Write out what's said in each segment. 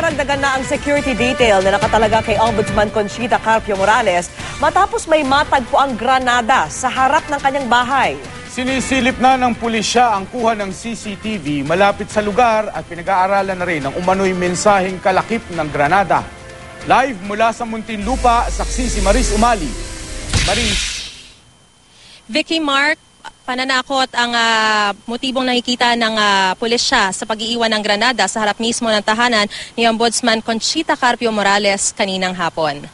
Dinaragdagan na ang security detail na nakatalaga kay Ombudsman Conchita Carpio Morales matapos may matagpo ang granada sa harap ng kanyang bahay. Sinisilip na ng pulisya ang kuha ng CCTV malapit sa lugar at pinag-aaralan na rin ang umano'y mensaheng kalakip ng granada. Live mula sa Muntinlupa, saksi si Maris Umali. Maris. Vicky, Mark, pananakot ang motibong nakikita ng pulisya sa pag-iiwan ng granada sa harap mismo ng tahanan ni Ombudsman Conchita Carpio Morales kaninang hapon.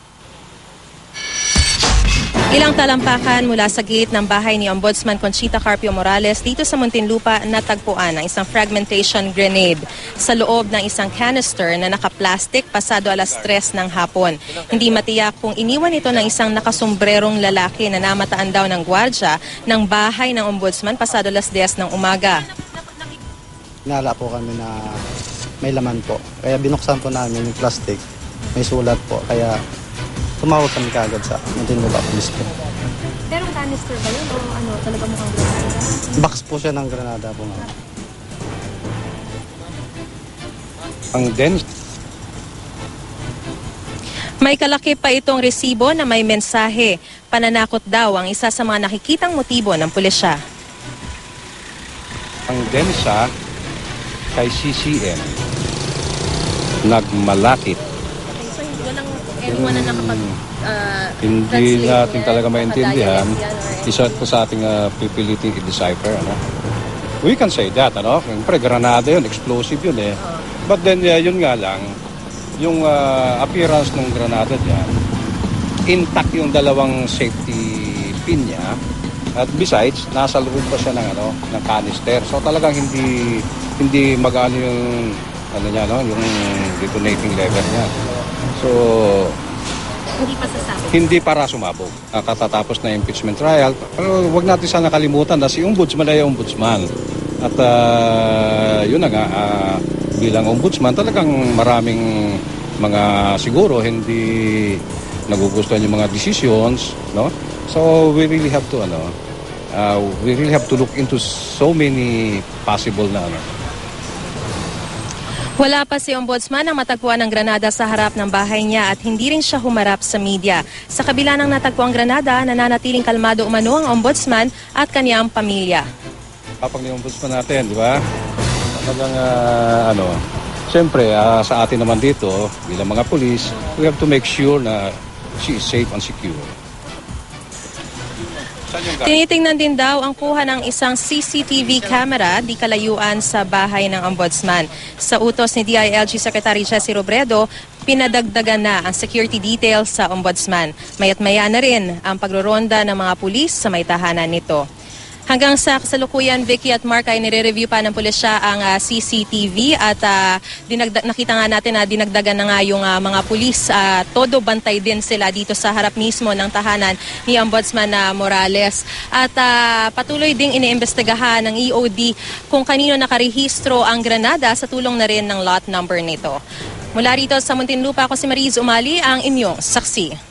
Ilang talampakan mula sa gate ng bahay ni Ombudsman Conchita Carpio Morales dito sa Muntinlupa natagpuan ang isang fragmentation grenade sa loob ng isang canister na naka-plastic pasado alas 3 ng hapon. Hindi matiyak kung iniwan ito ng isang nakasombrerong lalaki na namataan daw ng gwardya ng bahay ng Ombudsman pasado alas 10 ng umaga. Nala po kami na may laman po. Kaya binuksan po namin yung plastic. May sulat po. Kaya tumawag kami kaagad sa Muntinlupa Police po. Pero canister ba yun o ano, talaga mukhang granada? Box po siya ng granada po. Ang dense. May kalakip pa itong resibo na may mensahe. Pananakot daw ang isa sa mga nakikitang motibo ng pulisya. Ang densa kay CCM nagmalapit. Anyone na hindi natin talaga maintindihan. Isa po sa ating pipiliting i-decipher. Ano? We can say that. Ano? Siyempre, granada yun, explosive yun eh. But then, yun nga lang, yung appearance ng granada dyan, intact yung dalawang safety pin niya. At besides, nasa loob pa siya ng canister. So talagang hindi magano yung niya, no? Yung detonating level niya. So, hindi para sumabog. Katatapos na impeachment trial. Pero wag natin sana kalimutan na si Ombudsman ay Ombudsman. At yun na nga, bilang Ombudsman, talagang maraming mga siguro hindi nagugustuhan yung mga decisions. No? So, we really have to look into so many possible na Wala pa si Ombudsman ang matagpuan ng granada sa harap ng bahay niya at hindi rin siya humarap sa media. Sa kabila ng natagpuang granada, nananatiling kalmado umano ang Ombudsman at kanyang pamilya. Kapag ni Ombudsman natin, di ba? Talagang siyempre sa atin naman dito, bilang mga pulis, we have to make sure na she is safe and secure. Tinitingnan din daw ang kuha ng isang CCTV camera di kalayuan sa bahay ng Ombudsman. Sa utos ni DILG Secretary Jesse Robredo, pinadagdagan na ang security details sa Ombudsman. Maya't maya na rin ang pagroronda ng mga pulis sa may tahanan nito. Hanggang sa kasalukuyan, Vicky at Mark, ay nire-review pa ng pulisya ang CCTV at nakita nga natin na dinagdagan na nga yung mga pulis. Todo bantay din sila dito sa harap mismo ng tahanan ni Ombudsman Morales. At patuloy ding iniimbestigahan ng EOD kung kanino nakarehistro ang granada sa tulong na rin ng lot number nito. Mula rito sa Muntinlupa, ako si Maris Umali, ang inyong saksi.